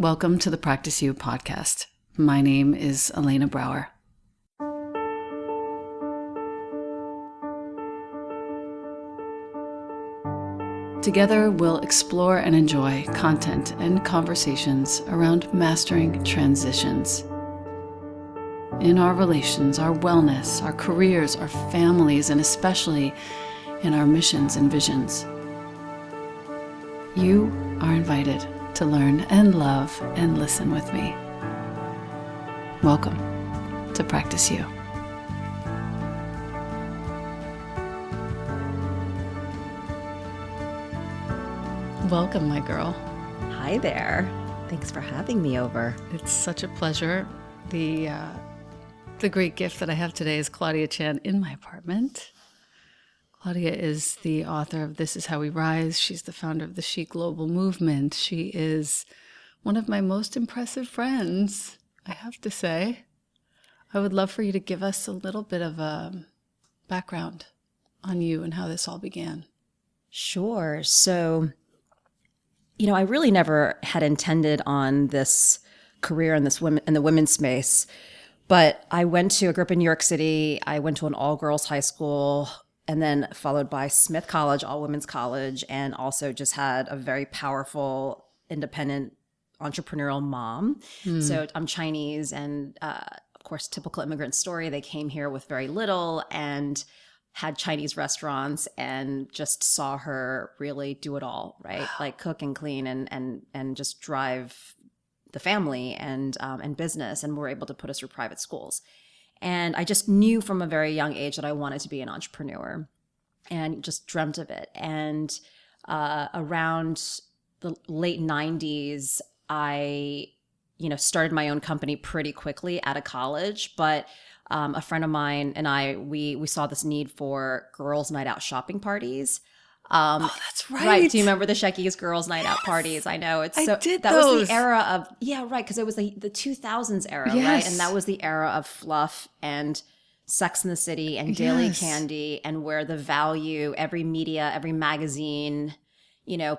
Welcome to the Practice You podcast. My name is Elena Brower. Together, we'll explore and enjoy content and conversations around mastering transitions. In our relations, our wellness, our careers, our families, and especially in our missions and visions. You are invited to learn and love and listen with me. Welcome to Practice You. Welcome, my girl. Hi there. Thanks for having me over. It's such a pleasure. The great gift that I have today is Claudia Chan in my apartment. Claudia is the author of This Is How We Rise. She's the founder of the She Global Movement. She is one of my most impressive friends, I have to say. I would love for you to give us a little bit of a background on you and how this all began. Sure. So, I really never had intended on this career in the women's space, but I grew up in New York City. I went to an all-girls high school and then followed by Smith College, all-women's college, and also just had a very powerful, independent, entrepreneurial mom. So I'm Chinese and, of course, typical immigrant story. They came here with very little and had Chinese restaurants and just saw her really do it all, right? Like cook and clean and just drive the family and business, and were able to put us through private schools. And I just knew from a very young age that I wanted to be an entrepreneur and just dreamt of it. And around the late 90s, I, started my own company pretty quickly out of college, but a friend of mine and I, we saw this need for girls' night out shopping parties. That's right. Right. Do you remember the Shecky's girls' night out parties? I know. I did that those. was the era of, because it was the 2000s era, right? And that was the era of fluff and Sex in the City and Daily Candy, and where the value, every media, every magazine,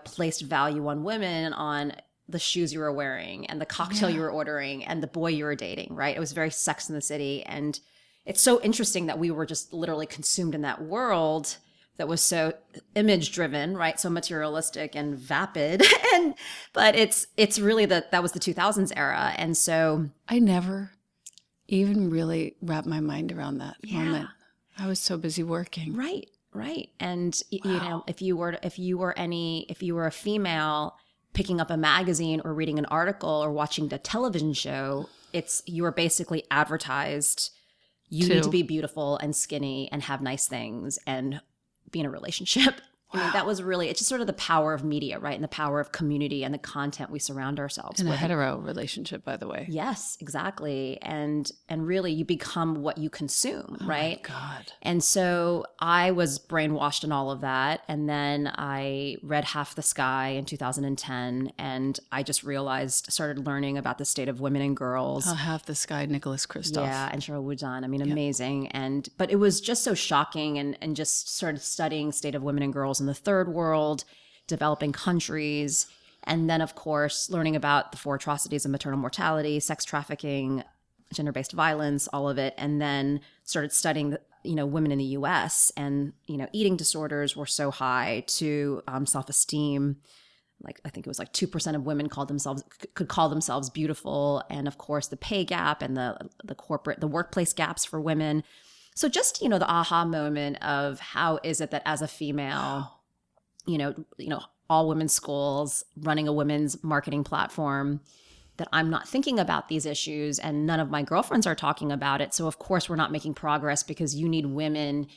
placed value on women, on the shoes you were wearing and the cocktail you were ordering and the boy you were dating, right? It was very Sex in the City. And it's so interesting that we were just literally consumed in that world that was so image driven, right? So materialistic and vapid. But it's really that was the 2000s era. And so I never even really wrapped my mind around that moment. I was so busy working. Right. And if you were a female picking up a magazine or reading an article or watching the television show, you were basically advertised. You need to be beautiful and skinny and have nice things and be in a relationship. I mean, that was really, it's just sort of the power of media, right? And the power of community and the content we surround ourselves with. In a hetero relationship, by the way. Yes, exactly. And really you become what you consume, right? Oh my God. And so I was brainwashed in all of that. And then I read Half the Sky in 2010. And I just started learning about the state of women and girls. Oh, Half the Sky, Nicholas Kristof. Yeah, and Cheryl Woodan. I mean, amazing. But it was just so shocking, and just started studying state of women and girls in the third world, developing countries, and then of course learning about the 4 atrocities of maternal mortality, sex trafficking, gender-based violence, all of it, and then started studying women in the US, and eating disorders were so high to self-esteem. Like I think it was like 2% of women could call themselves beautiful, and of course the pay gap and the workplace gaps for women. So just the aha moment of how is it that as a female, all women's schools, running a women's marketing platform, that I'm not thinking about these issues, and none of my girlfriends are talking about it. So of course we're not making progress, because you need women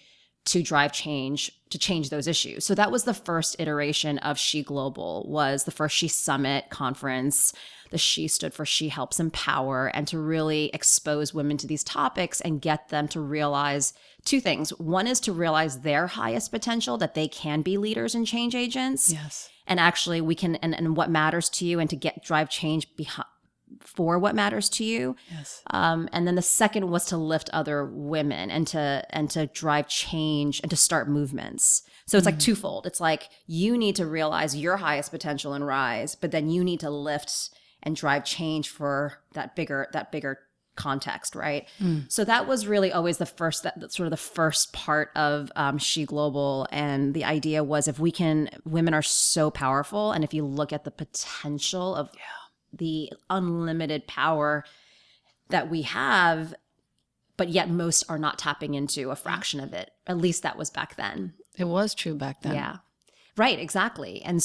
to drive change, to change those issues. So that was the first iteration of She Global, was the first She Summit conference. The She stood for She Helps Empower, and to really expose women to these topics and get them to realize 2 things. One is to realize their highest potential, that they can be leaders and change agents. Yes. And actually we can, and what matters to you, and to drive change for what matters to you. Yes. And then the second was to lift other women and to drive change and to start movements. So it's like twofold. It's like you need to realize your highest potential and rise, but then you need to lift and drive change for that bigger context, right? So that was really always the first, that sort of the first part of She Global. And the idea was, if women are so powerful, and if you look at the potential of the unlimited power that we have, but yet most are not tapping into a fraction of it. At least that was back then. It was true back then. Yeah. Right, exactly. And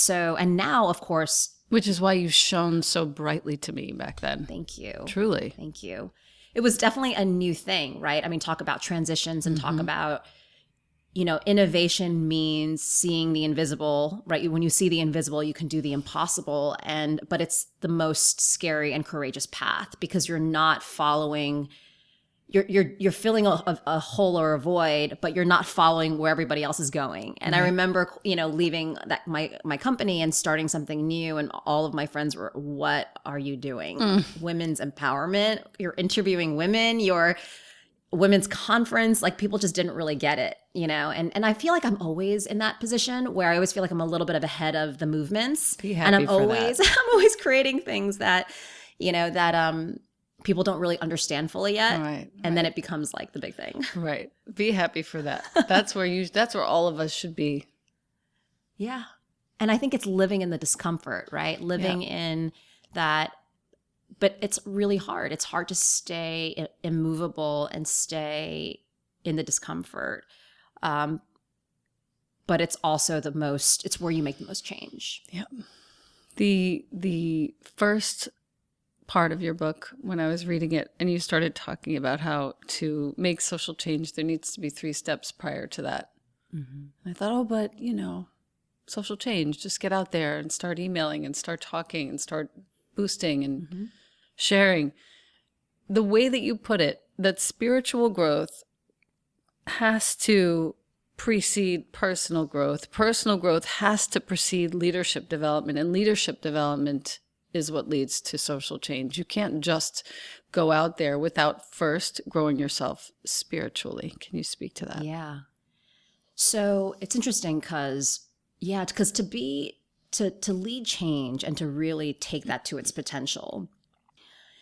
now, of course. Which is why you shone so brightly to me back then. Thank you. Truly. Thank you. It was definitely a new thing, right? I mean, talk about transitions and talk about, innovation means seeing the invisible, right? When you see the invisible, you can do the impossible. But it's the most scary and courageous path, because you're not following. You're filling a hole or a void, but you're not following where everybody else is going. And I remember, leaving my company and starting something new, and all of my friends were, "What are you doing? Women's empowerment? You're interviewing women? Your women's conference?" Like, people just didn't really get it, And I feel like I'm always in that position where I always feel like I'm a little bit ahead of the movements, Be happy and for that. I'm always creating things that, people don't really understand fully yet. Right. And then it becomes like the big thing. Right. Be happy for that. That's where all of us should be. Yeah. And I think it's living in the discomfort, right? Living in that, but it's really hard. It's hard to stay immovable and stay in the discomfort. But it's also it's where you make the most change. Yeah. The first part of your book, when I was reading it, and you started talking about how to make social change, there needs to be 3 steps prior to that. And I thought, but social change, just get out there and start emailing and start talking and start boosting and sharing. The way that you put it, that spiritual growth has to precede personal growth. Personal growth has to precede leadership development, and leadership development is what leads to social change. You can't just go out there without first growing yourself spiritually. Can you speak to that? Yeah. So it's interesting because to lead change and to really take that to its potential.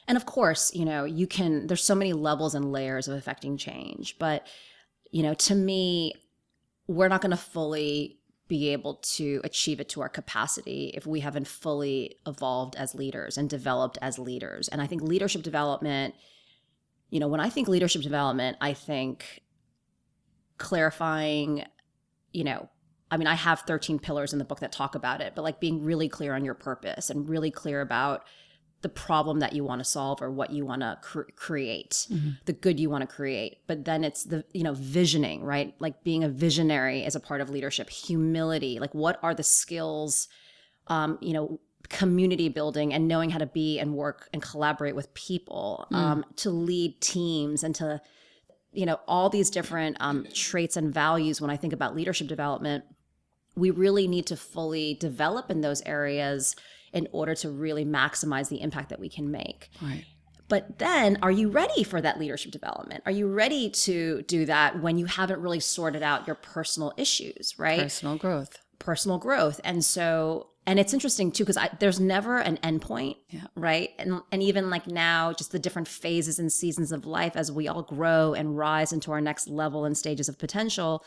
And of course, there's so many levels and layers of affecting change, but, to me, we're not going to fully be able to achieve it to our capacity if we haven't fully evolved as leaders and developed as leaders. And I think leadership development, when I think leadership development, I think clarifying, I have 13 pillars in the book that talk about it, but like being really clear on your purpose and really clear about the problem that you want to solve or what you want to create, the good you want to create. But then it's the, visioning, right? Like being a visionary is a part of leadership. Humility, like what are the skills, community building and knowing how to be and work and collaborate with people, to lead teams and to, all these different traits and values. When I think about leadership development, we really need to fully develop in those areas in order to really maximize the impact that we can make. Right. But then, are you ready for that leadership development? Are you ready to do that when you haven't really sorted out your personal issues, right? Personal growth. And it's interesting too, because there's never an end point, right? And even like now, just the different phases and seasons of life as we all grow and rise into our next level and stages of potential,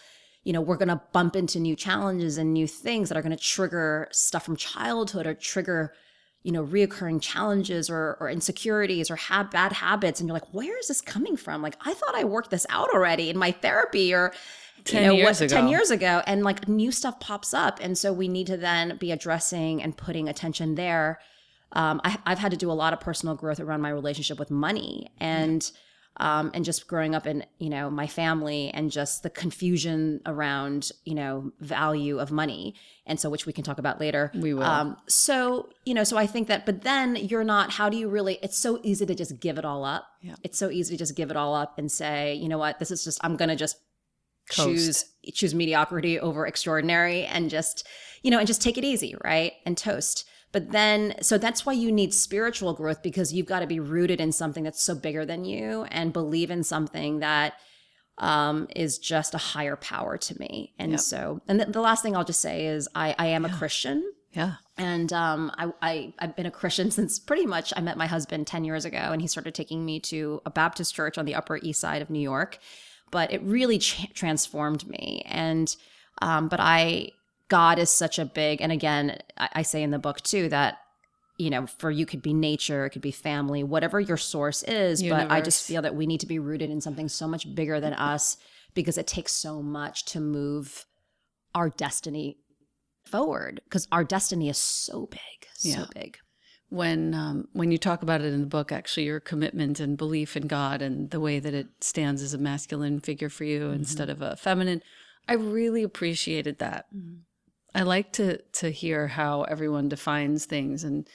we're going to bump into new challenges and new things that are going to trigger stuff from childhood or trigger, reoccurring challenges or insecurities or bad habits. And you're like, where is this coming from? Like, I thought I worked this out already in my therapy or 10 years ago. And like new stuff pops up. And so we need to then be addressing and putting attention there. I've had to do a lot of personal growth around my relationship with money and just growing up in, my family and just the confusion around, value of money. And so, which we can talk about later. We will. So I think that, but then how do you really, it's so easy to just give it all up. Yeah. It's so easy to just give it all up and say, you know what, this is just, I'm going to just choose mediocrity over extraordinary and just, and just take it easy, right? And toast. But then, so that's why you need spiritual growth, because you've got to be rooted in something that's so bigger than you and believe in something that is just a higher power to me. And so, and the last thing I'll just say is I am a Christian. Yeah. And I've been a Christian since pretty much I met my husband 10 years ago, and he started taking me to a Baptist church on the Upper East Side of New York. But it really transformed me. And God is such a big, and again, I say in the book too that, for you could be nature, it could be family, whatever your source is. Universe. But I just feel that we need to be rooted in something so much bigger than us, because it takes so much to move our destiny forward, because our destiny is so big, so big. When you talk about it in the book, actually, your commitment and belief in God and the way that it stands as a masculine figure for you instead of a feminine, I really appreciated that. I like to hear how everyone defines things, and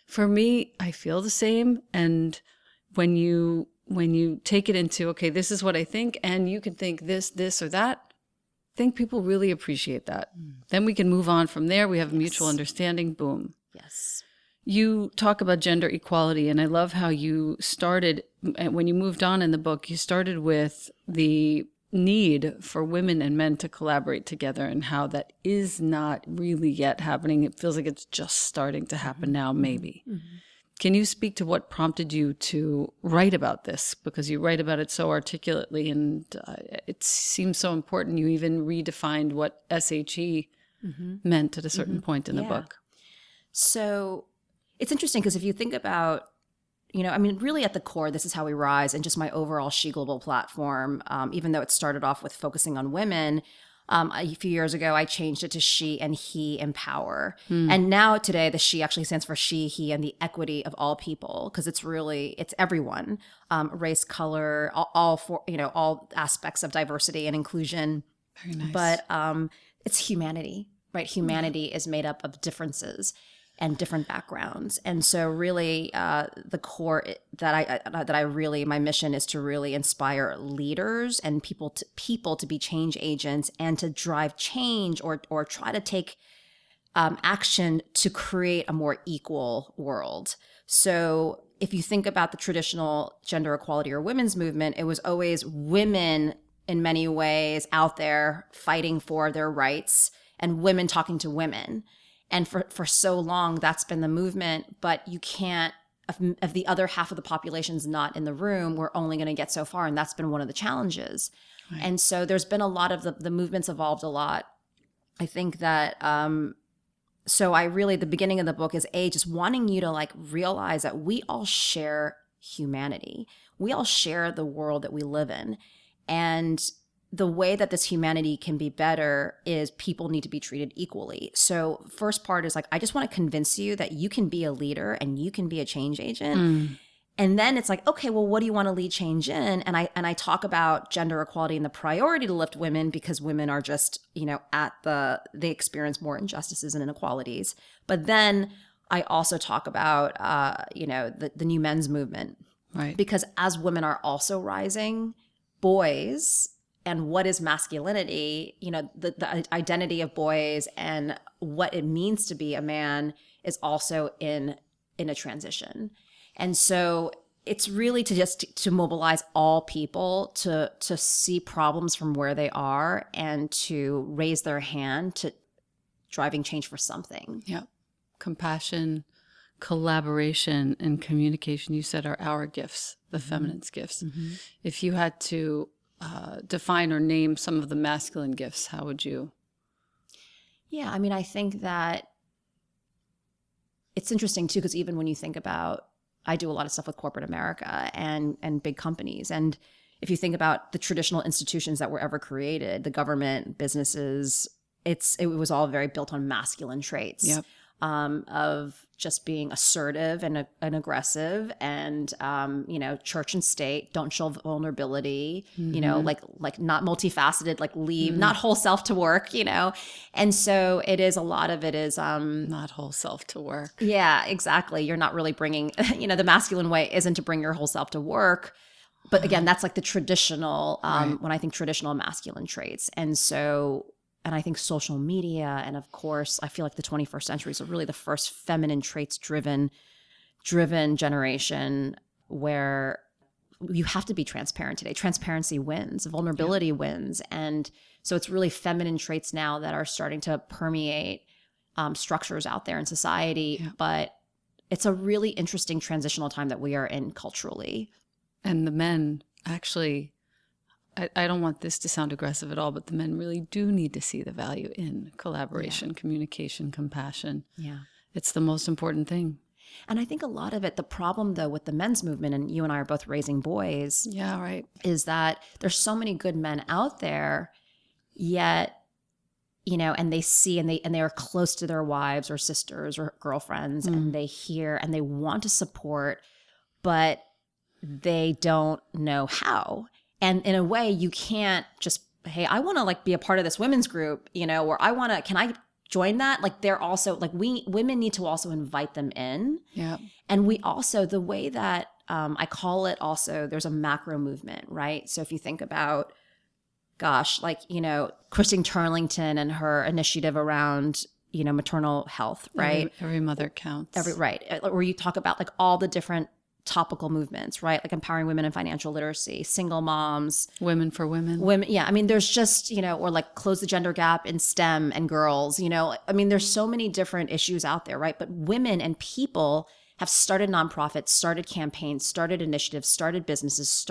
for me, I feel the same. And when you take it into, okay, this is what I think, and you can think this or that, I think people really appreciate that. Then we can move on from there. We have a mutual understanding. Boom. Yes. You talk about gender equality, and I love how you started, when you moved on in the book, you started with the need for women and men to collaborate together, and how that is not really yet happening. It feels like it's just starting to happen now, maybe. Can you speak to what prompted you to write about this? Because you write about it so articulately, and it seems so important. You even redefined what SHE meant at a certain point in the book. So it's interesting, because if you think about, really at the core, this is how we rise, and just my overall She Global platform, even though it started off with focusing on women, a few years ago, I changed it to She and He Empower. And now today, the She actually stands for she, he, and the equity of all people, because it's everyone, race, color, all aspects of diversity and inclusion. Very nice. But it's humanity, right? Humanity is made up of differences and different backgrounds. And so really the core my mission is to really inspire leaders and people to be change agents, and to drive change or try to take action to create a more equal world. So if you think about the traditional gender equality or women's movement, it was always women in many ways out there fighting for their rights, and women talking to women. And for so long, that's been the movement. But you can't, if the other half of the population's not in the room, we're only going to get so far. And that's been one of the challenges. Right. And so there's been a lot of the movement's evolved a lot. I think that, so I really, the beginning of the book is just wanting you to realize that we all share humanity. We all share the world that we live in. And the way that this humanity can be better is people need to be treated equally. So first part is I just want to convince you that you can be a leader and you can be a change agent. And then it's okay, well, what do you want to lead change in? And I talk about gender equality and the priority to lift women, because women are just, they experience more injustices and inequalities. But then I also talk about, the new men's movement. Right. Because as women are also rising, boys, and what is masculinity, the identity of boys and what it means to be a man is also in a transition. And so it's really to mobilize all people to see problems from where they are and to raise their hand to driving change for something. Yeah. Compassion, collaboration, and communication, you said, are our gifts, the feminine's gifts. If you had to define or name some of the masculine gifts, how would you? Yeah, I think that it's interesting too, because even when you think about, I do a lot of stuff with corporate America and big companies. And if you think about the traditional institutions that were ever created, the government, businesses, it was all very built on masculine traits. Yep. Of just being assertive and aggressive, and church and state don't show vulnerability. Like not multifaceted, leave not whole self to work. And so it is, a lot of it is not whole self to work. Yeah, exactly. You're not really bringing the masculine way isn't to bring your whole self to work. But again, that's the traditional right. When I think traditional masculine traits. And so. And I think social media, and of course, I feel like the 21st century is really the first feminine traits driven generation, where you have to be transparent today. Transparency wins, vulnerability wins. And so it's really feminine traits now that are starting to permeate structures out there in society. But it's a really interesting transitional time that we are in culturally. And the men actually, I don't want this to sound aggressive at all, but the men really do need to see the value in collaboration, communication, compassion. Yeah. It's the most important thing. And I think a lot of it, the problem though with the men's movement, and you and I are both raising boys, is that there's so many good men out there, yet, and they see and they are close to their wives or sisters or girlfriends, and they hear and they want to support, but they don't know how. And in a way, you can't just, hey, I want to like be a part of this women's group, or can I join that? Like they're also like women need to also invite them in. Yeah. And we also, the way that I call it also, there's a macro movement, right? So if you think about, Christine Turlington and her initiative around, maternal health, right? Every mother counts. Right. Where you talk about like all the different topical movements, right? Like empowering women in financial literacy, single moms. Women for women. Yeah. I mean, there's just, or like close the gender gap in STEM and girls, I mean, there's so many different issues out there, right? But women and people have started nonprofits, started campaigns, started initiatives, started businesses,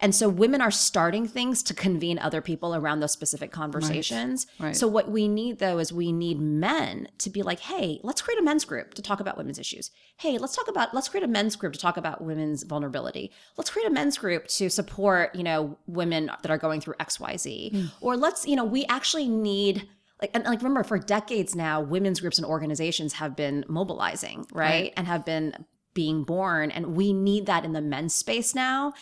and so women are starting things to convene other people around those specific conversations. Right. So what we need though is we need men to be like, hey, let's create a men's group to talk about women's issues. Hey, let's create a men's group to talk about women's vulnerability. Let's create a men's group to support, women that are going through XYZ. Or let's, we actually need remember for decades now, women's groups and organizations have been mobilizing, right? And have been being born. And we need that in the men's space now.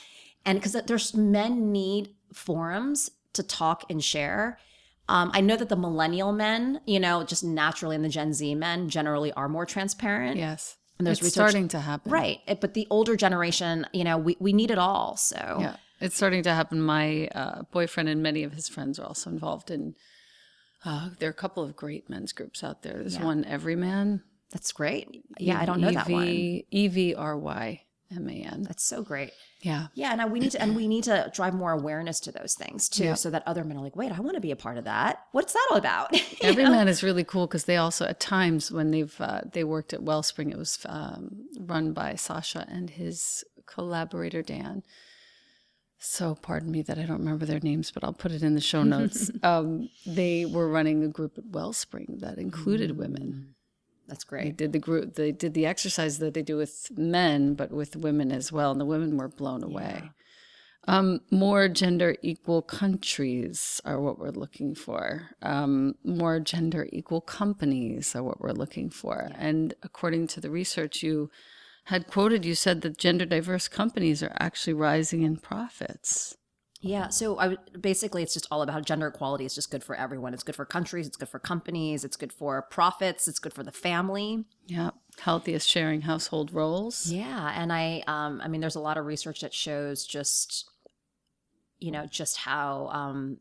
And because men need forums to talk and share. I know that the millennial men, just naturally, and the Gen Z men generally are more transparent. Yes. And there's it's starting to happen. Right. But the older generation, we need it all. So yeah, it's starting to happen. My boyfriend and many of his friends are also involved in, there are a couple of great men's groups out there. There's one, Everyman. That's great. Yeah, I don't know that one. EVRYMAN. That's so great. Yeah. Yeah. And we need to drive more awareness to those things too, so that other men are like, wait, I want to be a part of that. What's that all about? Everyman is really cool because they also, at times when they worked at Wellspring, it was run by Sasha and his collaborator, Dan. So pardon me that I don't remember their names, but I'll put it in the show notes. They were running a group at Wellspring that included women. That's great. They did the exercise that they do with men, but with women as well. And the women were blown away. More gender equal countries are what we're looking for. More gender equal companies are what we're looking for. Yeah. And according to the research you had quoted, you said that gender diverse companies are actually rising in profits. Yeah. So basically, it's just all about how gender equality is just good for everyone. It's good for countries. It's good for companies. It's good for profits. It's good for the family. Yeah. Healthiest sharing household roles. Yeah. And I mean, there's a lot of research that shows just how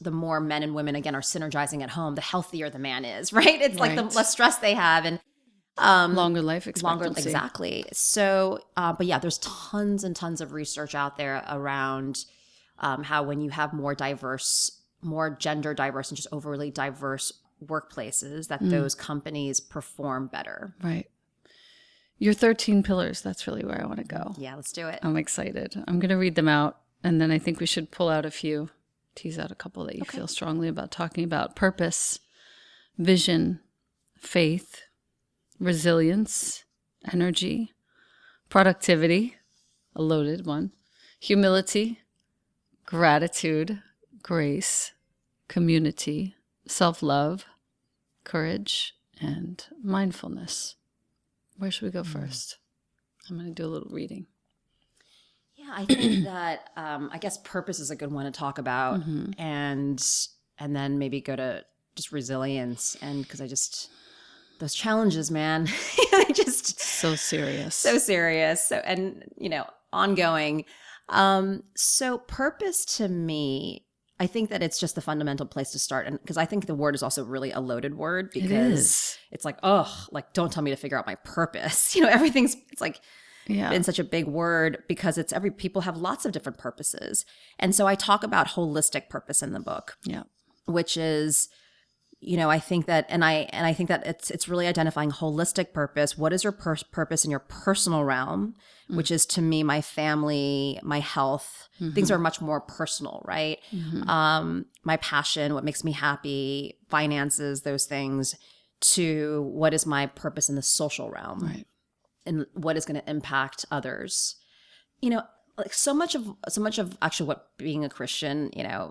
the more men and women, again, are synergizing at home, the healthier the man is, right? It's like the less stress they have and longer life expectancy. Exactly. So, but yeah, there's tons and tons of research out there around how when you have more gender diverse and just overly diverse workplaces, that those companies perform better. Right. Your 13 pillars, that's really where I want to go. Yeah, let's do it. I'm excited. I'm going to read them out, and then I think we should pull out a few, tease out a couple that you feel strongly about talking about. Purpose, vision, faith, resilience, energy, productivity, a loaded one, humility, gratitude, grace, community, self-love, courage, and mindfulness. Where should we go first? I'm going to do a little reading. Yeah, I think that I guess purpose is a good one to talk about, and then maybe go to just resilience, and because those challenges, man, just so serious, So and ongoing. So purpose to me, I think that it's just the fundamental place to start. And because I think the word is also really a loaded word because it's like, don't tell me to figure out my purpose. It's like been such a big word because people have lots of different purposes. And so I talk about holistic purpose in the book, which is I think that, and I think that it's really identifying holistic purpose. What is your purpose in your personal realm, which is to me, my family, my health, things are much more personal, right? My passion, what makes me happy, finances, those things, to what is my purpose in the social realm, Right. and what is going to impact others. Like so much of actually what being a Christian,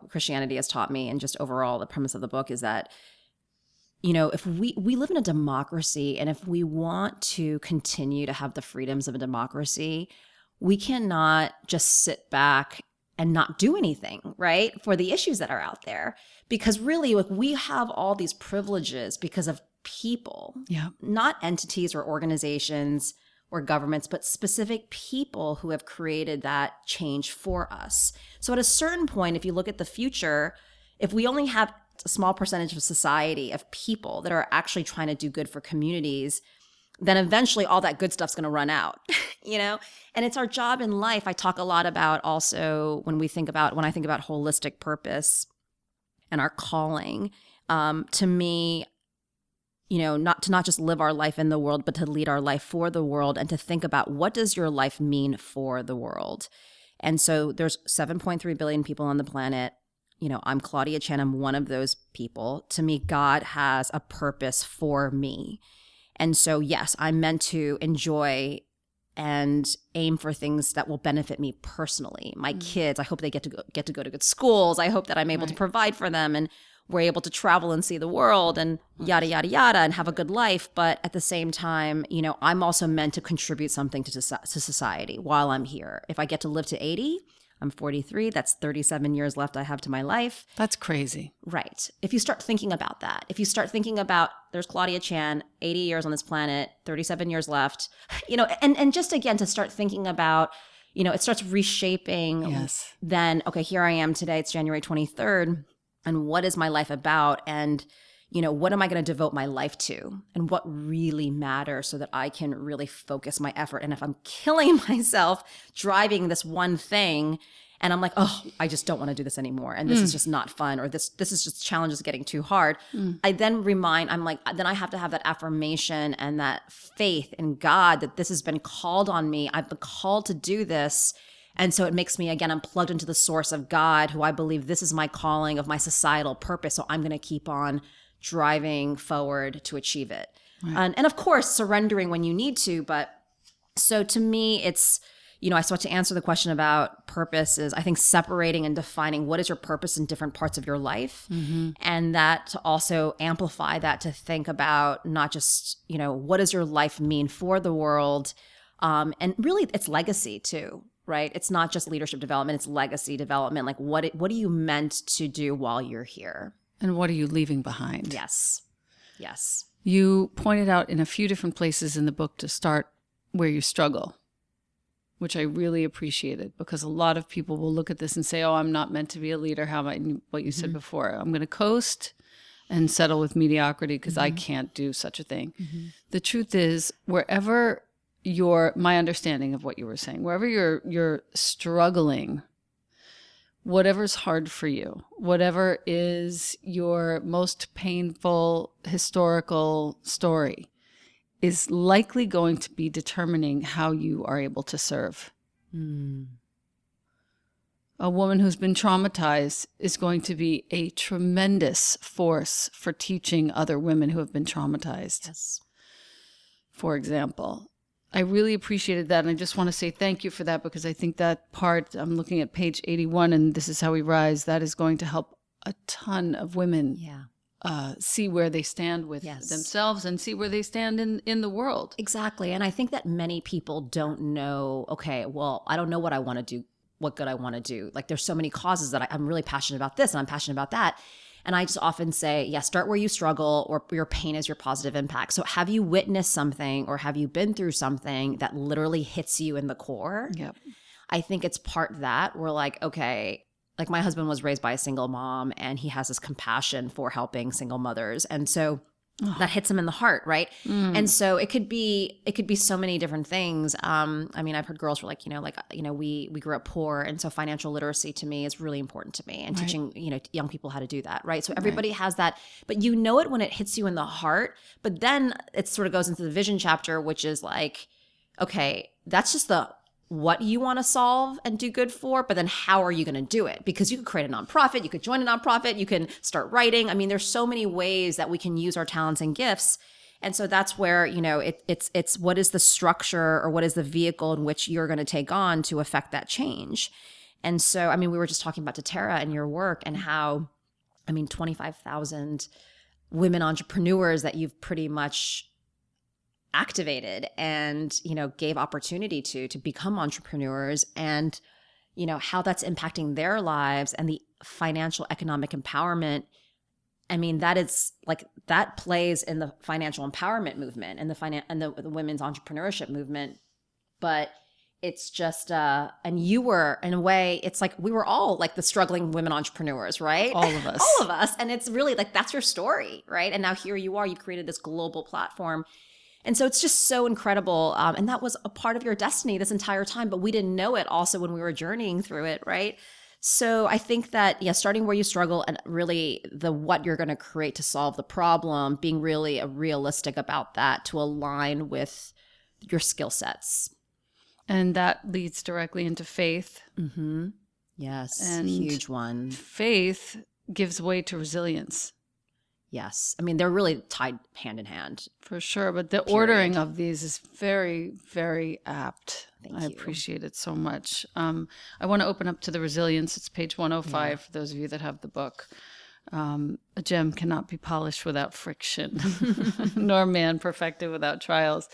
Christianity has taught me, and just overall the premise of the book is that, if we live in a democracy, and if we want to continue to have the freedoms of a democracy, we cannot just sit back and not do anything, right, for the issues that are out there. Because really, like, we have all these privileges because of people, not entities or organizations or governments, but specific people who have created that change for us. So at a certain point, if you look at the future, if we only have a small percentage of society of people that are actually trying to do good for communities, then eventually all that good stuff's going to run out, And it's our job in life. I talk a lot about also when I think about holistic purpose and our calling, to me, not just live our life in the world, but to lead our life for the world, and to think about, what does your life mean for the world? And so there's 7.3 billion people on the planet. I'm Claudia Chan. I'm one of those people. To me, God has a purpose for me. And so, yes, I'm meant to enjoy and aim for things that will benefit me personally. My kids, I hope they get to go to good schools. I hope that I'm able to provide for them, and we're able to travel and see the world, and yada, yada, yada, and have a good life. But at the same time, I'm also meant to contribute something to society while I'm here. If I get to live to 80, I'm 43. That's 37 years left I have to my life. That's crazy. Right. If you start thinking about that, if you start thinking about, there's Claudia Chan, 80 years on this planet, 37 years left, and just again, to start thinking about, it starts reshaping. Yes. Then, okay, here I am today. It's January 23rd. And what is my life about? And, what am I going to devote my life to? And what really matters, so that I can really focus my effort. And if I'm killing myself driving this one thing, and I'm like, oh, I just don't want to do this anymore, and this is just not fun, or this is just challenges getting too hard, I then then I have to have that affirmation and that faith in God that this has been called on me. I've been called to do this. And so it makes me, again, I'm plugged into the source of God, who I believe this is my calling of my societal purpose. So I'm going to keep on driving forward to achieve it. Right. And of course, surrendering when you need to. But so to me, it's, I start to answer the question about purpose is, I think, separating and defining what is your purpose in different parts of your life. And that to also amplify that, to think about not just, what does your life mean for the world? And really it's legacy too. Right? It's not just leadership development, it's legacy development. Like, what are you meant to do while you're here? And what are you leaving behind? Yes. You pointed out in a few different places in the book to start where you struggle, which I really appreciated, because a lot of people will look at this and say, oh, I'm not meant to be a leader. How am I, what you said before, I'm going to coast and settle with mediocrity because I can't do such a thing. The truth is, wherever my understanding of what you were saying, wherever you're struggling, whatever's hard for you, whatever is your most painful historical story, is likely going to be determining how you are able to serve. A woman who's been traumatized is going to be a tremendous force for teaching other women who have been traumatized. Yes. For example, I really appreciated that, and I just want to say thank you for that, because I think that part, I'm looking at page 81, and This Is How We Rise, that is going to help a ton of women see where they stand with themselves, and see where they stand in the world. Exactly. And I think that many people don't know, okay, well, I don't know what I want to do, what good I want to do. Like, there's so many causes that I'm really passionate about this, and I'm passionate about that. And I just often say, start where you struggle, or your pain is your positive impact. So have you witnessed something, or have you been through something that literally hits you in the core? Yep. I think it's part that we're like, okay, like my husband was raised by a single mom, and he has this compassion for helping single mothers. And so that hits them in the heart, right? And so it could be so many different things. I mean, I've heard girls were like, we grew up poor, and so financial literacy to me is really important to me, and teaching young people how to do that, right? So everybody has that, but you know it when it hits you in the heart. But then it sort of goes into the vision chapter, which is like, okay, that's just what you want to solve and do good for, but then how are you going to do it? Because you could create a nonprofit, you could join a nonprofit, you can start writing. I mean, there's so many ways that we can use our talents and gifts. And so that's where, it's what is the structure or what is the vehicle in which you're going to take on to affect that change. And so, I mean, we were just talking about Tara and your work and how, 25,000 women entrepreneurs that you've pretty much activated and gave opportunity to become entrepreneurs, and how that's impacting their lives and the financial economic empowerment. I mean, that is like, that plays in the financial empowerment movement and the women's entrepreneurship movement. But it's just and you were, in a way, it's like we were all like the struggling women entrepreneurs, right? All of us. And it's really like, that's your story, right? And now here you are, you've created this global platform. And so it's just so incredible. And that was a part of your destiny this entire time, but we didn't know it also when we were journeying through it, right? So I think that, starting where you struggle and really what you're going to create to solve the problem, being really realistic about that to align with your skill sets. And that leads directly into faith. Mm-hmm. Yes, and a huge one. Faith gives way to resilience. Yes. I mean, they're really tied hand in hand. For sure. But the ordering of these is very, very apt. Thank I you. appreciate it so much. I want to open up to the resilience. It's page 105 for those of you that have the book. A gem cannot be polished without friction, nor man perfected without trials.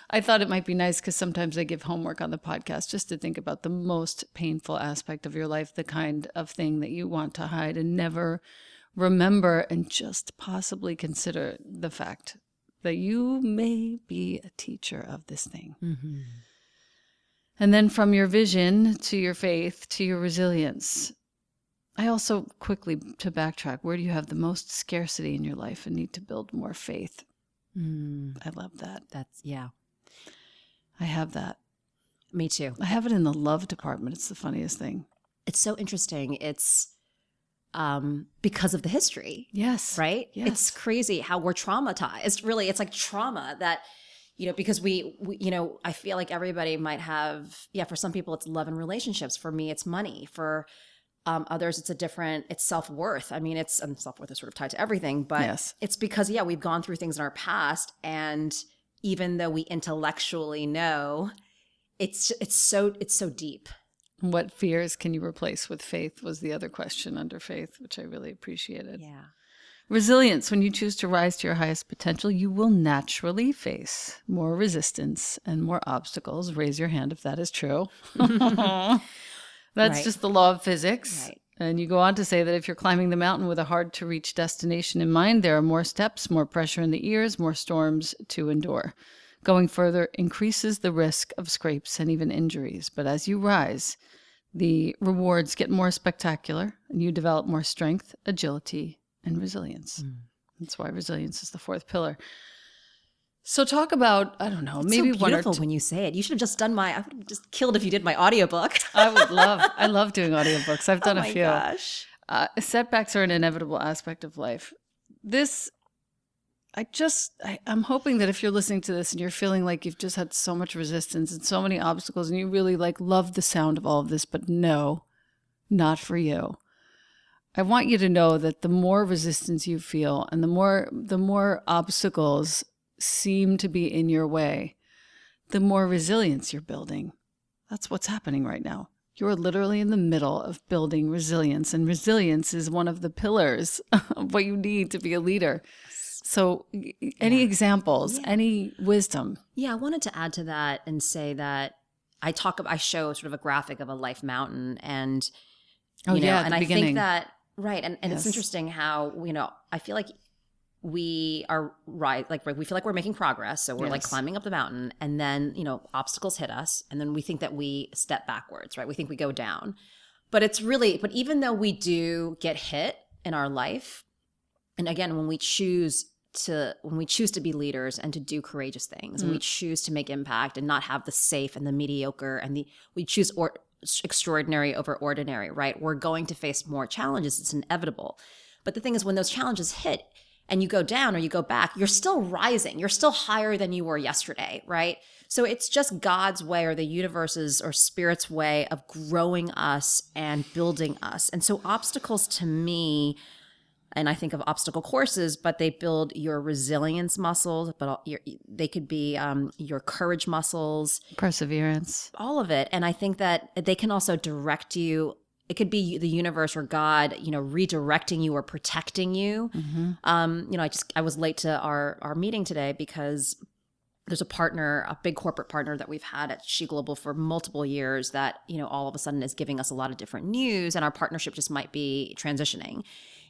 I thought it might be nice because sometimes I give homework on the podcast just to think about the most painful aspect of your life, the kind of thing that you want to hide and never remember, and just possibly consider the fact that you may be a teacher of this thing. Mm-hmm. And then from your vision to your faith to your resilience. I also, quickly to backtrack, where do you have the most scarcity in your life and need to build more faith? I love that. I have that. Me too. I have it in the love department. It's the funniest thing. It's so interesting. It's because of the history. Yes. Right? Yes. It's crazy how we're traumatized. Really, it's like trauma that, because we I feel like everybody might have, for some people it's love and relationships. For me, it's money. For others, it's self-worth. I mean, self-worth is sort of tied to everything, but it's because, we've gone through things in our past, and even though we intellectually know, it's so deep. What fears can you replace with faith was the other question under faith, which I really appreciated. Yeah. Resilience. When you choose to rise to your highest potential, you will naturally face more resistance and more obstacles. Raise your hand if that is true. That's just the law of physics. Right. And you go on to say that if you're climbing the mountain with a hard-to-reach destination in mind, there are more steps, more pressure in the ears, more storms to endure. Going further increases the risk of scrapes and even injuries. But as you rise, the rewards get more spectacular, and you develop more strength, agility, and resilience. That's why resilience is the fourth pillar. So talk about, I don't know, it's maybe so beautiful when you say it. You should have just I would have just killed if you did my audiobook. I love doing audiobooks. I've done a few. Gosh. Setbacks are an inevitable aspect of life. I'm hoping that if you're listening to this and you're feeling like you've just had so much resistance and so many obstacles, and you really love the sound of all of this, but no, not for you. I want you to know that the more resistance you feel and the more obstacles seem to be in your way, the more resilience you're building. That's what's happening right now. You're literally in the middle of building resilience, and resilience is one of the pillars of what you need to be a leader. So any examples, any wisdom? Yeah, I wanted to add to that and say that I show sort of a graphic of a life mountain, and and I think that, right. And it's interesting how, I feel like we are we feel like we're making progress. So we're climbing up the mountain, and then, obstacles hit us, and then we think that we step backwards, right? We think we go down, but even though we do get hit in our life, and again, when we choose when we choose to be leaders and to do courageous things, and we choose to make impact and not have the safe and the mediocre and we choose extraordinary over ordinary, right? We're going to face more challenges. It's inevitable. But the thing is, when those challenges hit and you go down or you go back, you're still rising. You're still higher than you were yesterday, right? So it's just God's way, or the universe's or spirit's way of growing us and building us. And so obstacles to me, and I think of obstacle courses, but they build your resilience muscles, but they could be your courage muscles, perseverance, all of it. And I think that they can also direct you. It could be the universe or God, redirecting you or protecting you. I was late to our meeting today because there's a big corporate partner that we've had at She Global for multiple years that, all of a sudden is giving us a lot of different news, and our partnership just might be transitioning.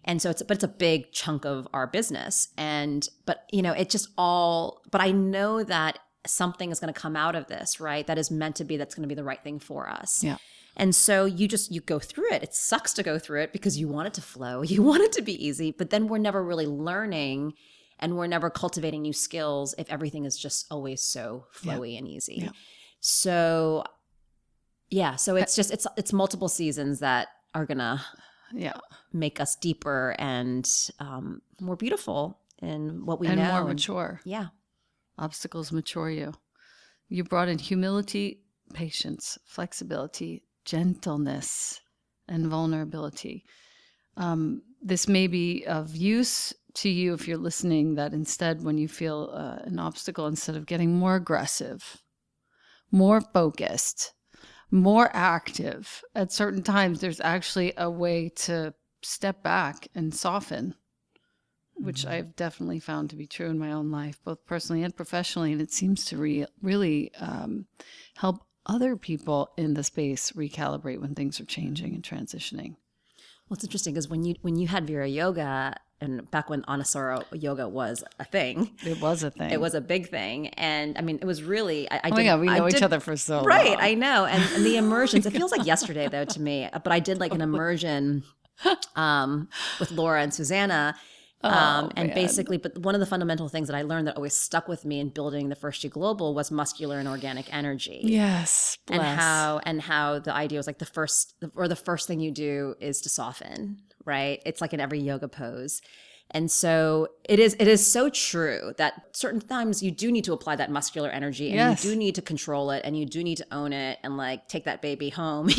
And so it's a big chunk of our business. But I know that something is going to come out of this, right? That is meant to be, that's going to be the right thing for us. Yeah. And so you go through it. It sucks to go through it because you want it to flow. You want it to be easy, but then we're never really learning and we're never cultivating new skills if everything is just always so flowy and easy. Yeah. So it's multiple seasons that are going to make us deeper and more beautiful in what we know. And more mature. Yeah. Obstacles mature you. You brought in humility, patience, flexibility, gentleness, and vulnerability. This may be of use to you if you're listening, that instead when you feel an obstacle, instead of getting more aggressive, more focused, more active, at certain times there's actually a way to step back and soften, which I've definitely found to be true in my own life, both personally and professionally. And it seems to really help other people in the space recalibrate when things are changing and transitioning. Well, it's interesting because when you had Vira Yoga, and back when Anusara Yoga was a thing. It was a thing. It was a big thing. And I mean, it was really, we know each other for so long. Right, I know. And the immersions, it feels like yesterday though to me, but I did like an immersion with Laura and Susanna. Basically, but one of the fundamental things that I learned that always stuck with me in building the first She Global was muscular and organic energy. Yes. Bless. And how the idea was like the first thing you do is to soften, right? It's like in every yoga pose. And so it is so true that certain times you do need to apply that muscular energy, and you do need to control it, and you do need to own it and like take that baby home,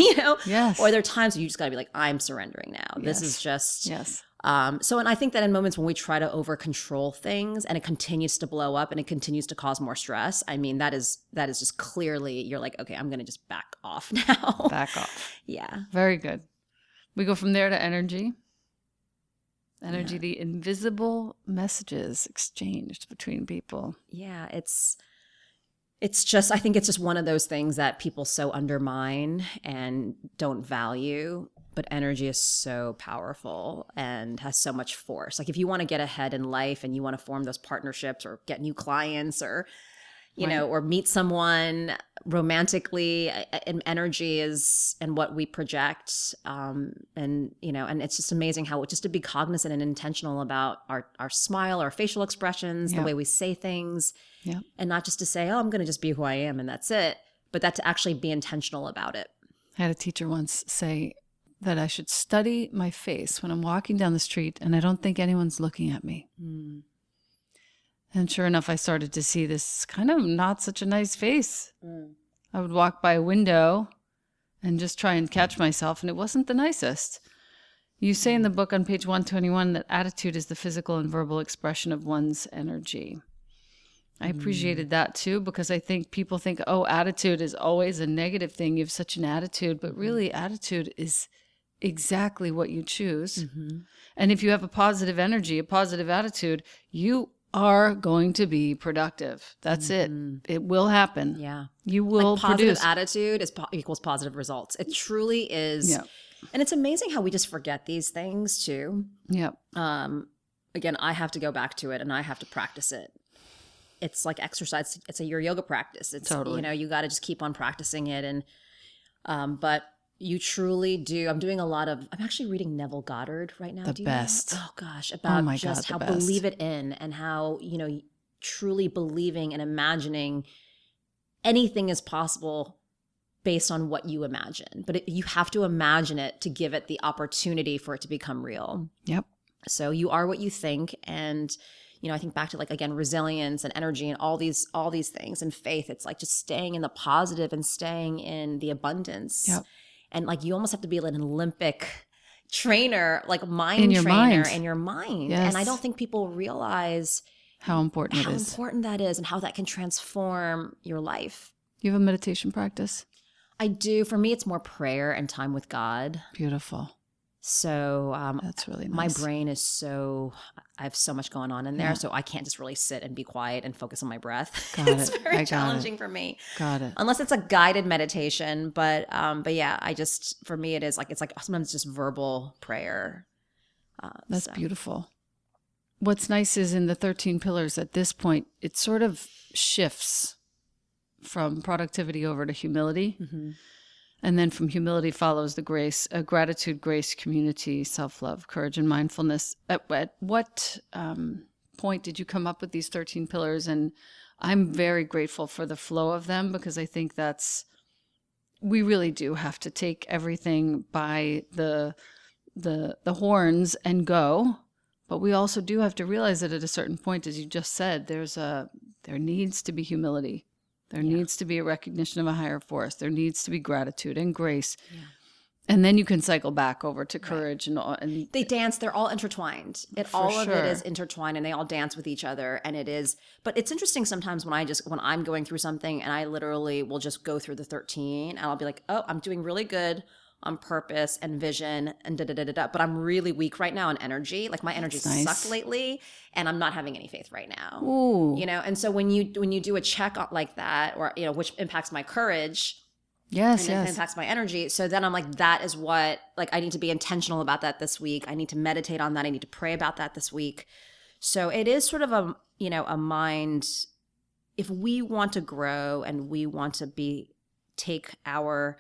Yes. Or there are times where you just gotta be like, I'm surrendering now. This is just, and I think that in moments when we try to over control things and it continues to blow up and it continues to cause more stress, I mean, that is just clearly, you're like, okay, I'm going to just back off now. Back off. Yeah. Very good. We go from there to energy. Energy, the invisible messages exchanged between people. Yeah. It's just, I think it's just one of those things that people so undermine and don't value. But energy is so powerful and has so much force. Like if you want to get ahead in life and you want to form those partnerships or get new clients or, or meet someone romantically, and energy is and what we project. And it's just amazing how just to be cognizant and intentional about our smile, our facial expressions, the way we say things, and not just to say, oh, I'm going to just be who I am and that's it, but that to actually be intentional about it. I had a teacher once say that I should study my face when I'm walking down the street and I don't think anyone's looking at me. Mm. And sure enough, I started to see this kind of not such a nice face. Mm. I would walk by a window and just try and catch myself, and it wasn't the nicest. You say in the book on page 121 that attitude is the physical and verbal expression of one's energy. I appreciated that too, because I think people think, oh, attitude is always a negative thing. You have such an attitude, but really attitude is exactly what you choose. Mm-hmm. And if you have a positive energy, a positive attitude, you are going to be productive. That's it. It will happen. Yeah. You will positive produce. Attitude equals positive results. It truly is. Yeah. And it's amazing how we just forget these things too. Yeah. Again, I have to go back to it and I have to practice it. It's like exercise. It's your yoga practice. It's totally. You got to just keep on practicing it. And, but You truly do. I'm actually reading Neville Goddard right now. The Do you know? best. Oh gosh, about my just God, how the best. believe it in, and how, truly believing and imagining anything is possible based on what you imagine. But you have to imagine it to give it the opportunity for it to become real. Yep. So you are what you think. And, I think back to like, again, resilience and energy and all these things, and faith. It's like just staying in the positive and staying in the abundance. Yep. And like, you almost have to be like an Olympic trainer, like In your mind. in your mind. Yes. And I don't think people realize How important how it is. important that is and how that can transform your life. You have a meditation practice? I do. For me, it's more prayer and time with God. Beautiful. So That's really nice. my brain is I have so much going on in there. Yeah. So I can't just really sit and be quiet and focus on my breath. Got It's it. very challenging for me. Got it. Unless it's a guided meditation. But yeah, for me, it's like sometimes just verbal prayer. That's beautiful. What's nice is in the 13 pillars at this point, it sort of shifts from productivity over to humility. Mm-hmm. And then from humility follows the grace, gratitude, grace, community, self-love, courage, and mindfulness. At what point did you come up with these 13 pillars? And I'm very grateful for the flow of them, because I think we really do have to take everything by the horns and go. But we also do have to realize that at a certain point, as you just said, there needs to be humility. There needs to be a recognition of a higher force. There needs to be gratitude and grace. Yeah. And then you can cycle back over to courage and they dance. They're all intertwined. All of it is intertwined, and they all dance with each other. And it is, but it's interesting sometimes when I'm going through something, and I literally will just go through the 13, and I'll be like, oh, I'm doing really good on purpose and vision and but I'm really weak right now on energy. Like my energy sucked lately, and I'm not having any faith right now. Ooh. And so when you do a check like that, or which impacts my courage, yes, and it impacts my energy. So then I'm like, that is what, like, I need to be intentional about that this week. I need to meditate on that. I need to pray about that this week. So it is sort of a mind. If we want to grow and we want to take our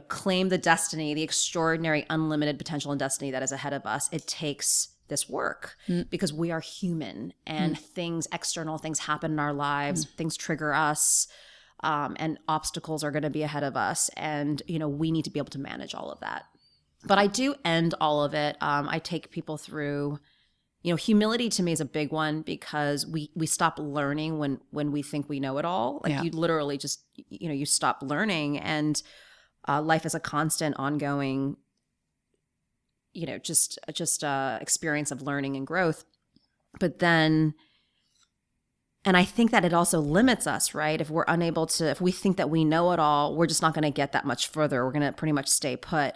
claim the destiny, the extraordinary, unlimited potential and destiny that is ahead of us, it takes this work because we are human, and external things happen in our lives, things trigger us, and obstacles are going to be ahead of us. And, we need to be able to manage all of that. But I do end all of it. I take people through, humility to me is a big one, because we stop learning when we think we know it all. Like you literally just, you stop learning, and life is a constant, ongoing, just experience of learning and growth. But then, and I think that it also limits us, right? If we think that we know it all, we're just not going to get that much further. We're going to pretty much stay put.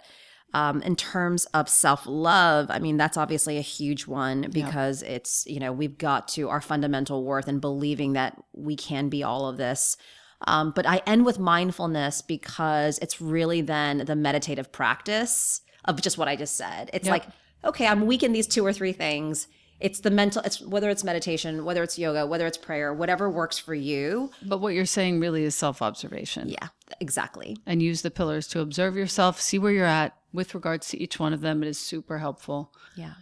In terms of self-love, I mean, that's obviously a huge one, because it's, we've got to our fundamental worth and believing that we can be all of this. But I end with mindfulness, because it's really then the meditative practice of just what I just said. It's like, okay, I'm weak in these 2 or 3 things. It's the mental, it's whether it's meditation, whether it's yoga, whether it's prayer, whatever works for you. But what you're saying really is self-observation. Yeah, exactly. And use the pillars to observe yourself, see where you're at with regards to each one of them. It is super helpful. Yeah.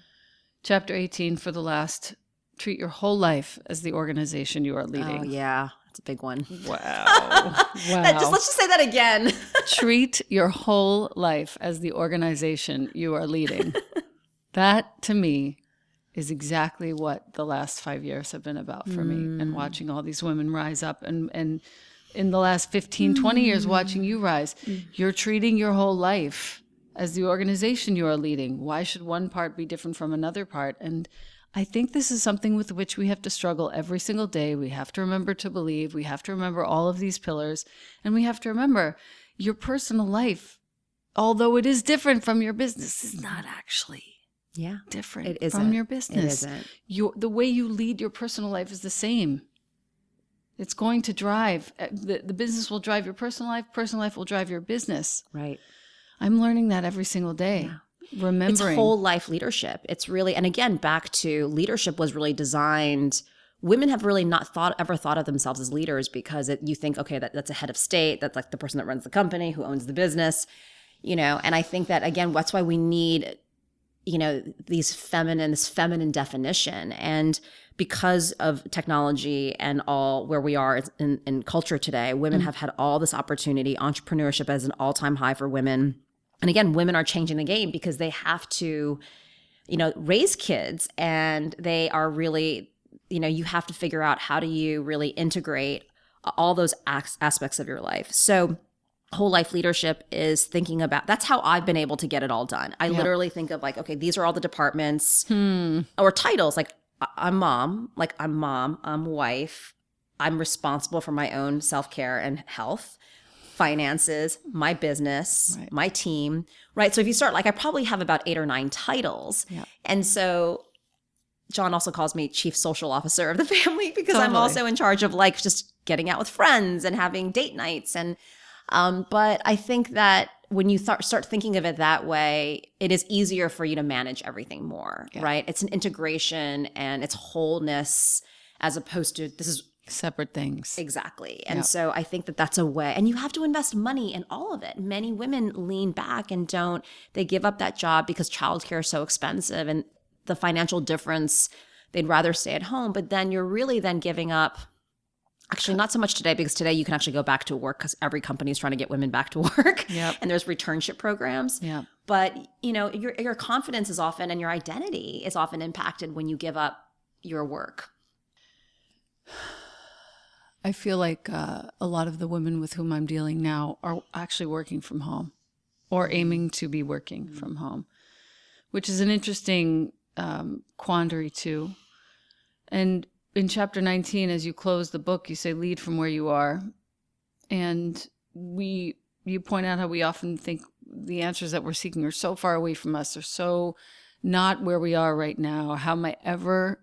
Chapter 18 for the last, treat your whole life as the organization you are leading. Oh, yeah. That's a big one. Wow. Let's just say that again. Treat your whole life as the organization you are leading. That, to me, is exactly what the last 5 years have been about for me, and watching all these women rise up, and in the last 15, 20 years watching you rise. You're treating your whole life as the organization you are leading. Why should one part be different from another part? And I think this is something with which we have to struggle every single day. We have to remember to believe. We have to remember all of these pillars. And we have to remember your personal life, although it is different from your business, is not actually different from your business. It isn't. The way you lead your personal life is the same. It's going to drive, the business will drive your personal life will drive your business. Right. I'm learning that every single day. Yeah. Remembering. It's whole life leadership. It's really, and again, back to leadership was really designed women have really not ever thought of themselves as leaders because you think, okay, that's a head of state. That's like the person that runs the company, who owns the business, and I think that, again, that's why we need, this feminine definition. And because of technology and all where we are in culture today, women have had all this opportunity. Entrepreneurship is an all-time high for women. And again, women are changing the game because they have to, raise kids, and they are really, you have to figure out how do you really integrate all those aspects of your life. So whole life leadership is thinking about, that's how I've been able to get it all done. I literally think of like, okay, these are all the departments or titles. Like I'm mom, I'm wife, I'm responsible for my own self-care and health, finances, my business, my team, right? So if you start, like, I probably have about 8 or 9 titles. Yeah. And so John also calls me chief social officer of the family because I'm also in charge of like just getting out with friends and having date nights. And but I think that when you start thinking of it that way, it is easier for you to manage everything more, right? It's an integration and it's wholeness as opposed to this is separate things. Exactly. And so I think that that's a way, and you have to invest money in all of it. Many women lean back and they give up that job because childcare is so expensive and the financial difference, they'd rather stay at home. But then you're really then giving up. Actually, not so much today, because today you can actually go back to work because every company is trying to get women back to work. And there's returnship programs. But, your confidence is often, and your identity is often impacted when you give up your work. I feel like a lot of the women with whom I'm dealing now are actually working from home or aiming to be working from home, which is an interesting quandary too. And in chapter 19, as you close the book, you say, lead from where you are. And you point out how we often think the answers that we're seeking are so far away from us, are so not where we are right now. How am I ever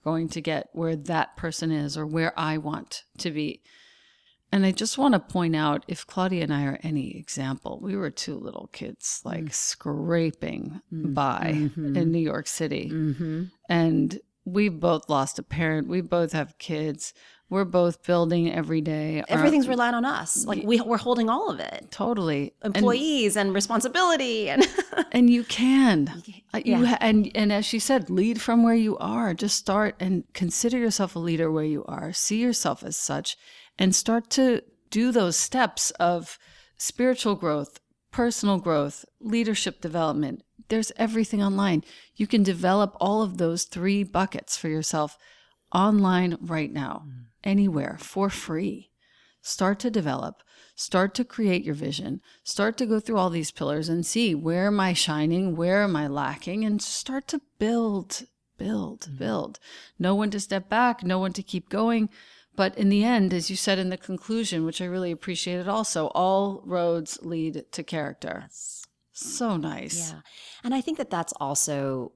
going to get where that person is or where I want to be? And I just want to point out, if Claudia and I are any example, we were 2 little kids, like scraping by in New York City. And we both lost a parent. We both have kids. We're both building every day. Everything's relying on us. Like we're holding all of it. Totally. Employees and responsibility. And and you can. And as she said, lead from where you are. Just start and consider yourself a leader where you are. See yourself as such and start to do those steps of spiritual growth, personal growth, leadership development. There's everything online. You can develop all of those 3 buckets for yourself online right now, anywhere, for free. Start to develop, start to create your vision, start to go through all these pillars and see, where am I shining, where am I lacking, and start to build. Know when to step back, know when to keep going. But in the end, as you said in the conclusion, which I really appreciated also, all roads lead to character. Yes. So nice. Yeah. And I think that that's also,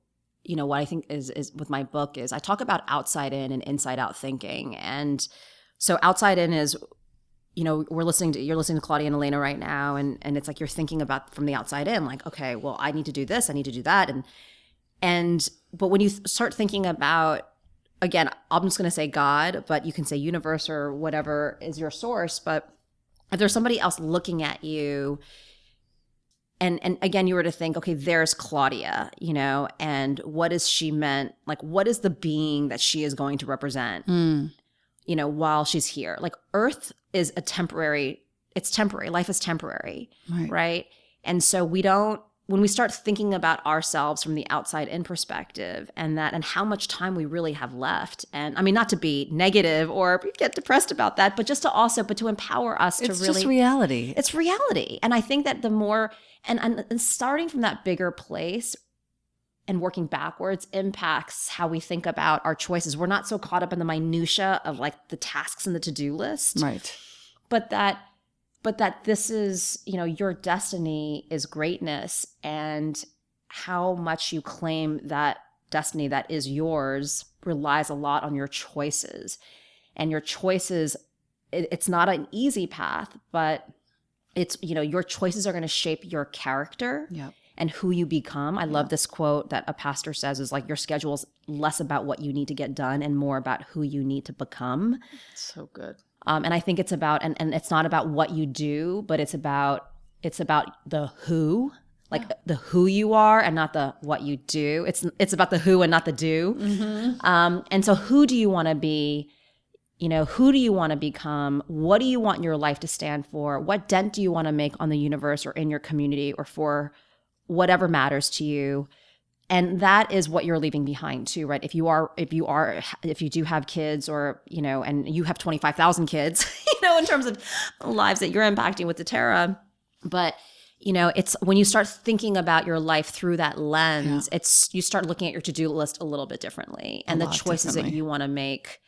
what I think is with my book is I talk about outside in and inside out thinking. And so outside in is, you're listening to Claudia and Elena right now. And it's like, you're thinking about from the outside in, like, okay, well, I need to do this. I need to do that. But when you start thinking about, again, I'm just going to say God, but you can say universe or whatever is your source. But if there's somebody else looking at you, and again, you were to think, okay, there's Claudia, and what is she meant? Like, what is the being that she is going to represent, while she's here? Like, Earth is it's temporary. Life is temporary, right? And so when we start thinking about ourselves from the outside in perspective and how much time we really have left, and I mean, not to be negative or get depressed about that, but just to empower us it's to really. It's just reality. It's reality. And I think that the more, and starting from that bigger place and working backwards impacts how we think about our choices. We're not so caught up in the minutia of like the tasks and the to-do list. Right. But that this is, your destiny is greatness, and how much you claim that destiny that is yours relies a lot on your choices. And your choices, it's not an easy path, but it's, your choices are going to shape your character and who you become. I love this quote that a pastor says is like, your schedule is less about what you need to get done and more about who you need to become. So good. And I think it's about, and it's not about what you do, but it's about the who, like the who you are and not the what you do. It's about the who and not the do. And so who do you want to be? Who do you want to become? What do you want your life to stand for? What dent do you want to make on the universe or in your community or for whatever matters to you? And that is what you're leaving behind too, right? If you do have kids or, and you have 25,000 kids, in terms of lives that you're impacting with doTERRA. But, it's when you start thinking about your life through that lens, you start looking at your to-do list a little bit differently and the choices that you want to make.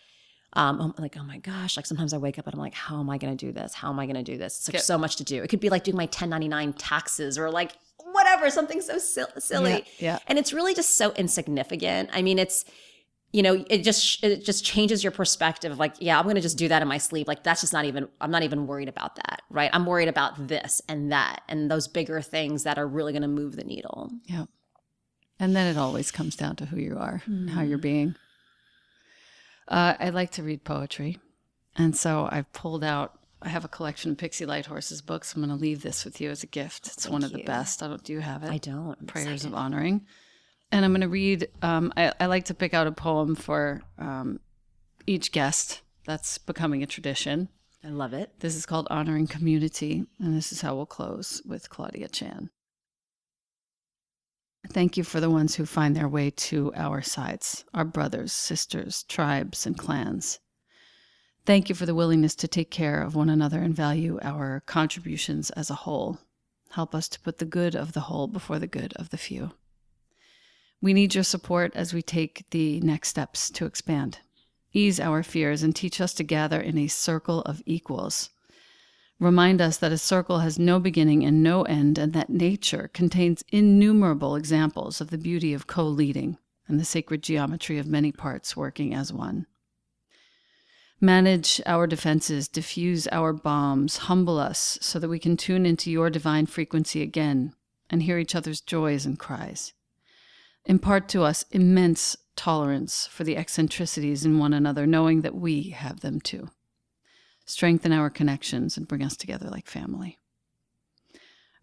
I'm like, oh my gosh, like sometimes I wake up and I'm like, how am I going to do this? How am I going to do this? It's like so much to do. It could be like doing my 1099 taxes or like whatever, something so silly. Yeah. And it's really just so insignificant. I mean, it's, it just changes your perspective of like, yeah, I'm going to just do that in my sleep. Like that's just I'm not even worried about that, right? I'm worried about this and that and those bigger things that are really going to move the needle. Yeah. And then it always comes down to who you are and how you're being. I like to read poetry. And so I have a collection of Pixie Lighthorse's books. I'm going to leave this with you as a gift. It's one of the best. Do you have it? I don't. I'm Prayers excited. of Honoring. And I'm going to read, I like to pick out a poem for each guest. That's becoming a tradition. I love it. This is called Honoring Community. And this is how we'll close with Claudia Chan. Thank you for the ones who find their way to our sides, our brothers, sisters, tribes, and clans. Thank you for the willingness to take care of one another and value our contributions as a whole. Help us to put the good of the whole before the good of the few. We need your support as we take the next steps to expand. Ease our fears and teach us to gather in a circle of equals. Remind us that a circle has no beginning and no end, and that nature contains innumerable examples of the beauty of co-leading and the sacred geometry of many parts working as one. Manage our defenses, diffuse our bombs, humble us so that we can tune into your divine frequency again and hear each other's joys and cries. Impart to us immense tolerance for the eccentricities in one another, knowing that we have them too. Strengthen our connections and bring us together like family.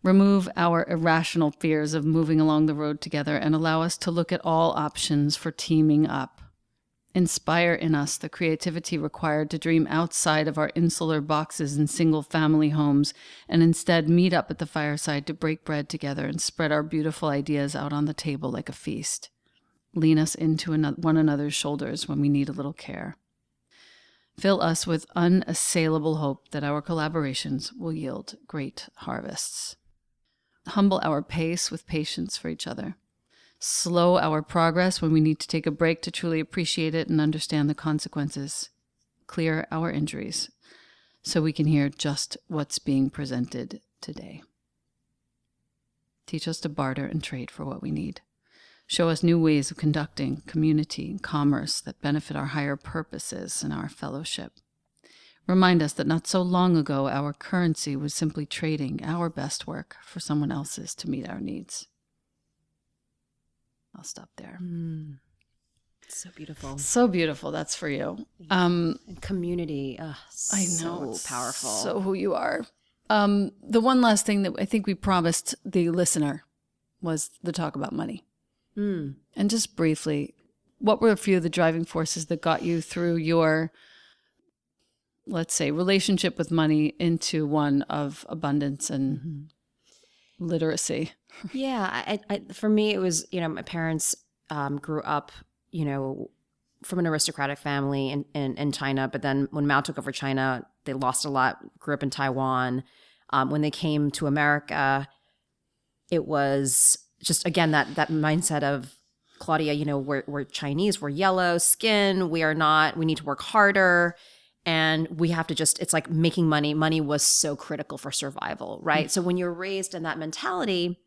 Remove our irrational fears of moving along the road together and allow us to look at all options for teaming up. Inspire in us the creativity required to dream outside of our insular boxes and single-family homes and instead meet up at the fireside to break bread together and spread our beautiful ideas out on the table like a feast. Lean us into one another's shoulders when we need a little care. Fill us with unassailable hope that our collaborations will yield great harvests. Humble our pace with patience for each other. Slow our progress when we need to take a break to truly appreciate it and understand the consequences. Clear our injuries so we can hear just what's being presented today. Teach us to barter and trade for what we need. Show us new ways of conducting community and commerce that benefit our higher purposes and our fellowship. Remind us that not so long ago our currency was simply trading our best work for someone else's to meet our needs. I'll stop there. So beautiful. So beautiful. That's for you. Community. I know. So powerful. So who you are. The one last thing that I think we promised the listener was the talk about money. And just briefly, what were a few of the driving forces that got you through your, let's say, relationship with money into one of abundance and literacy? Yeah, for me, it was, my parents grew up, from an aristocratic family in China. But then when Mao took over China, they lost a lot, grew up in Taiwan. When they came to America, it was just, again, that mindset of, Claudia, we're Chinese, we're yellow skin, we need to work harder. And we have to it's like making money. Money was so critical for survival, right? So when you're raised in that mentality,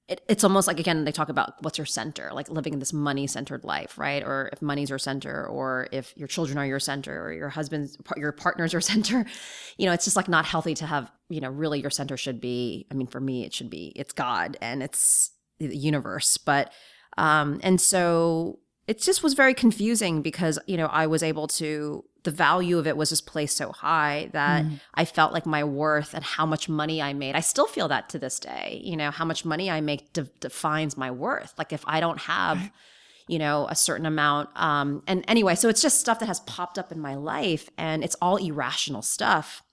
it's almost like, again, they talk about what's your center, like living in this money-centered life, right? Or if money's your center, or if your children are your center, or your partner's your center, it's just like not healthy to have, really your center should be, for me, it's God and it's the universe. But, and so it just was very confusing because, I was able to, the value of it was just placed so high that I felt like my worth and how much money I made. I still feel that to this day, how much money I make defines my worth. Like if I don't have, a certain amount. And anyway, so it's just stuff that has popped up in my life and it's all irrational stuff.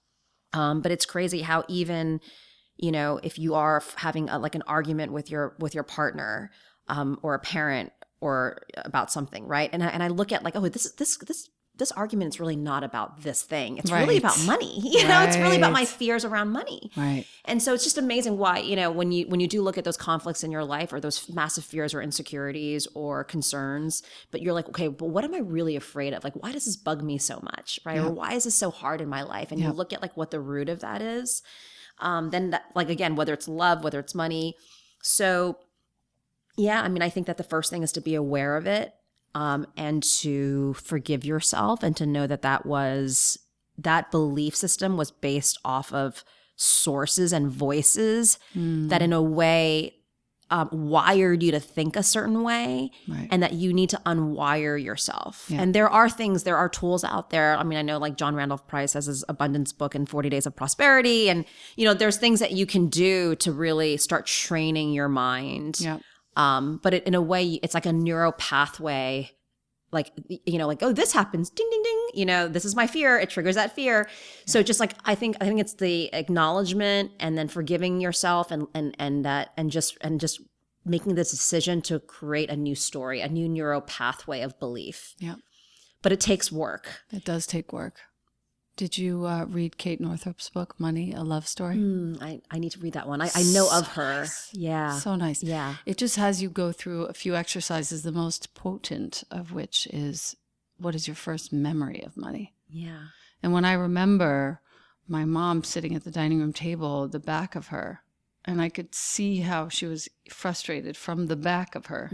But it's crazy how even, if you are having like an argument with your partner, or a parent, or about something, right? And I look at like, oh, this argument is really not about this thing. It's really about money. It's really about my fears around money. Right. And so it's just amazing why, when you do look at those conflicts in your life or those massive fears or insecurities or concerns, but you're like, okay, but what am I really afraid of? Like, why does this bug me so much, right? Or why is this so hard in my life? And you look at like what the root of that is. Then that, like, again, whether it's love, whether it's money. So yeah, I mean, I think that the first thing is to be aware of it, and to forgive yourself and to know that that belief system was based off of sources and voices that in a way wired you to think a certain way, and that you need to unwire yourself. And there are tools out there. I mean, I know like John Randolph Price has his abundance book and 40 Days of Prosperity. And, there's things that you can do to really start training your mind. But in a way, it's like a neuro pathway, like, like, oh, this happens, ding, ding, ding, this is my fear. It triggers that fear. So just like, I think it's the acknowledgement and then forgiving yourself and just making this decision to create a new story, a new neuro pathway of belief. Yeah. But it takes work. It does take work. Did you read Kate Northrop's book, Money, A Love Story? I need to read that one. I know of her. Nice. Yeah. So nice. Yeah. It just has you go through a few exercises, the most potent of which is, what is your first memory of money? Yeah. And when I remember my mom sitting at the dining room table, the back of her, and I could see how she was frustrated from the back of her.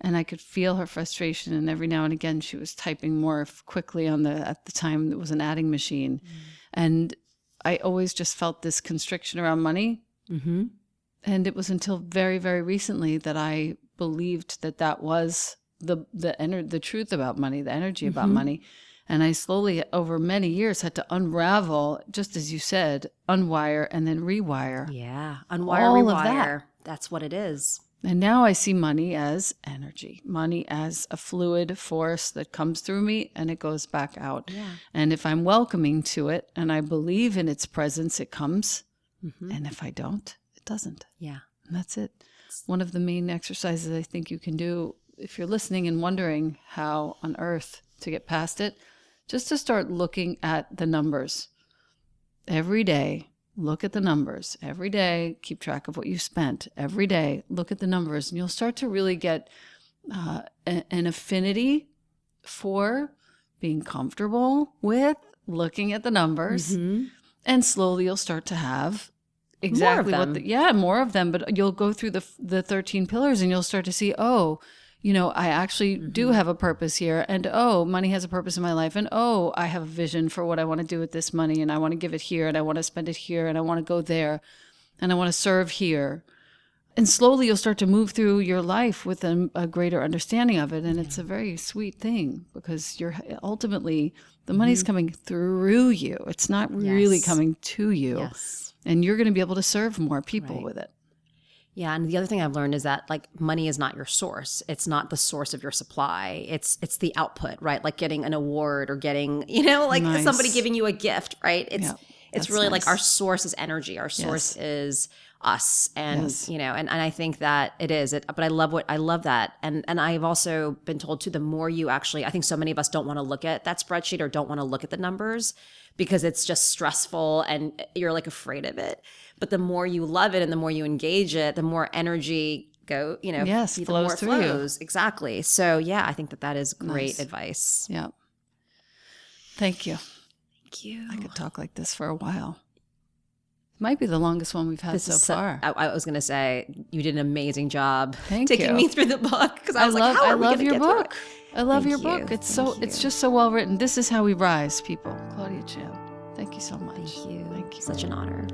And I could feel her frustration. And every now and again, she was typing more quickly at the time, it was an adding machine. And I always just felt this constriction around money. And it was until very, very recently that I believed that was the truth about money, the energy about money. And I slowly, over many years, had to unravel, just as you said, unwire and then rewire. Yeah. Unwire, all rewire. Of that. That's what it is. And now I see money as energy, money as a fluid force that comes through me and it goes back out. Yeah. And if I'm welcoming to it and I believe in its presence, it comes. And if I don't, it doesn't. Yeah. And that's it. One of the main exercises I think you can do if you're listening and wondering how on earth to get past it, just to start looking at the numbers every day. Look at the numbers every day. Keep track of what you spent every day. Look at the numbers, and you'll start to really get an affinity for being comfortable with looking at the numbers. And slowly you'll start to have exactly more of them. But you'll go through the 13 pillars, and you'll start to see, oh, I actually do have a purpose here. And, oh, money has a purpose in my life. And, oh, I have a vision for what I want to do with this money. And I want to give it here. And I want to spend it here. And I want to go there. And I want to serve here. And slowly you'll start to move through your life with a greater understanding of it. And it's a very sweet thing because you're ultimately, the money's coming through you. It's not really coming to you. Yes. And you're going to be able to serve more people with it. Yeah, and the other thing I've learned is that like money is not your source. It's not the source of your supply. It's the output, right? Like getting an award or getting, somebody giving you a gift, right? It's really like our source is energy. Our source is us, and and I think that it is. But I love that, and I've also been told too. The more you actually, I think so many of us don't want to look at that spreadsheet or don't want to look at the numbers because it's just stressful and you're like afraid of it. But the more you love it and the more you engage it, the more energy flows through you. Exactly. So yeah, I think that is great advice. Yeah. Thank you. Thank you. I could talk like this for a while. Might be the longest one we've had so far. I was going to say you did an amazing job taking me through the book because I love your book. I love your book. It's just so well written. This is how we rise, people. Claudia Chan. Thank you so much. Thank you. Such an honor.